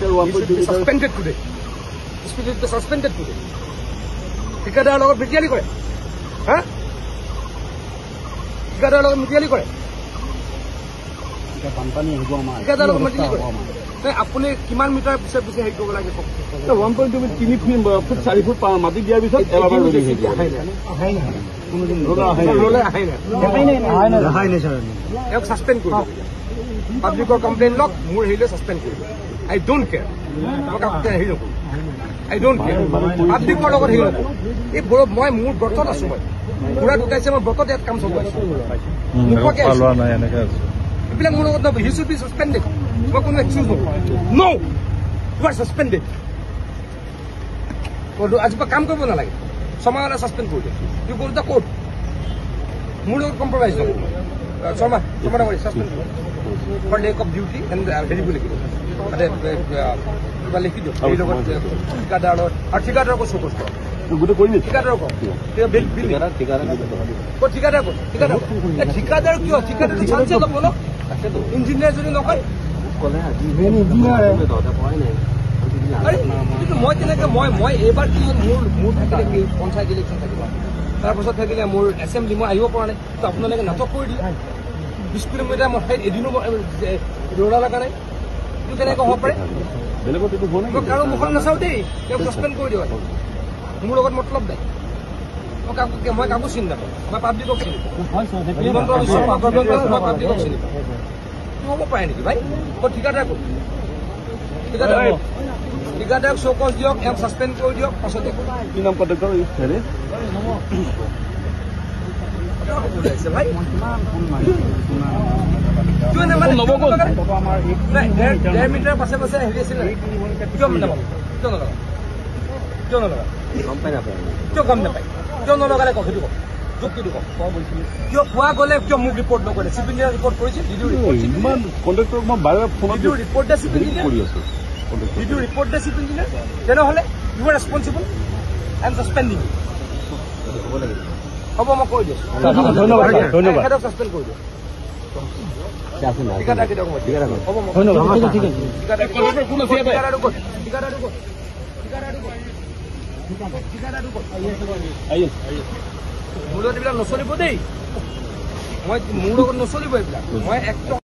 suspended today. Suspended today. ঠিকাদাৰৰ লগত মিটিয়ালি কৰে হা ঠিকাদাৰৰ লগত মিটিয়ালি কৰে বানপানী আহিব আমাৰ ঠিকাদাৰৰ লগত মিটিয়ালি কৰে আপুনি কিমান মিটাৰ পিছে পিছে হেৰি কৰিব লাগে 1.2 3 ফুট 4 ফুট মাটি দিয়াৰ পিছত ছাছপেণ্ড কৰিব পাব্লিকৰ কমপ্লেইন লওক মোৰ হেৰিলৈ ছাছপেণ্ড কৰিব আই ডোণ্ট কেয়াৰ হেৰি নকৰোঁ I don't care. পাব্লিকৰ লগত হেৰি নকৰোঁ এই মই মোৰ ব্ৰতত আছো মই পুৰা ঢুকাইছে মই ব্ৰতত ইয়াত কাম চলাব আছো মুখকে এইবিলাক মোৰ লগত নব হি শুড বি ছাছপেণ্ডেড মই কোনো এক্সকিউজ নকৰোঁ নো ইউ আৰ ছাছপেণ্ডেড আজিৰ পৰা কাম কৰিব নালাগে ছমাহলৈ ছাছপেণ্ড কৰি দিয়ক you go to the court মোৰ লগত কম্প্ৰমাইজ নকৰোঁ ছমাহ suspend for lack of duty and হেৰি বুলি লিখিব মানে কিবা লিখি দিয়ক এই লগত ঠিকাদাৰৰ লগত আৰু ঠিকাদাৰক চকুজ কৰক গোটেই কৰি ঠিকাদাৰক ঠিকাদাৰ কিয় ঠিকাদাৰ চান্সে ল'ব ন ইঞ্জিনিয়াৰ যদি নকয় মই তেনেকৈ মই এইবাৰ কি মোৰ থাকিলে পঞ্চায়ত ইলেকশ্যন থাকিব তাৰপাছত থাকিলে মোৰ এছেম্বলি মই আহিব পৰা নাই তো আপোনালোকে নাটক কৰি দিলে 20 কিলোমিটাৰ মই ঠাইত এদিনো দৌৰা লগা নাই এইটো কেনেকৈ হ'ব পাৰে কাৰো মুখত নাচাওঁ দেই তেওঁক ছাছপেণ্ড কৰি দিওঁ মোৰ লগত মতলব নাই মই কাকো চিনি নাপাওঁ মই পাব্লিকক চিনি পাওঁ পাব্লিকক চিনি পাওঁ হ'ব পাৰে নেকি ভাই মই ঠিকাদাৰ কৰোঁ ঠিকাদাৰক চৌকজ দিয়ক এওঁক ছাছপেণ্ড কৰি দিয়ক পাছতে কি নাম কণ্টেক্টৰ ভাই ডেৰ মিটাৰ পাছে পাছে হেৰি আছিলে কিয় নলগা কিয় গম নাপায় কিয় নলগালে কওক সেইটো কওক যুক্তিটো কওক কিয় পোৱা গ'লে কিয় মোক ৰিপৰ্ট নকৰে চিফ ইঞ্জিনিয়াৰ ৰিপৰ্ট কৰিছে video' report the chief engineer video' report the chief engineer তেনেহ'লে you are responsible I am suspending হ'ব মই কৈ দিছোঁ ধন্যবাদ ছাছপেণ্ড কৰি দিওঁ মোৰ লগত এইবিলাক নচলিব দেই মোৰ লগত নচলিব এইবিলাক মই একদম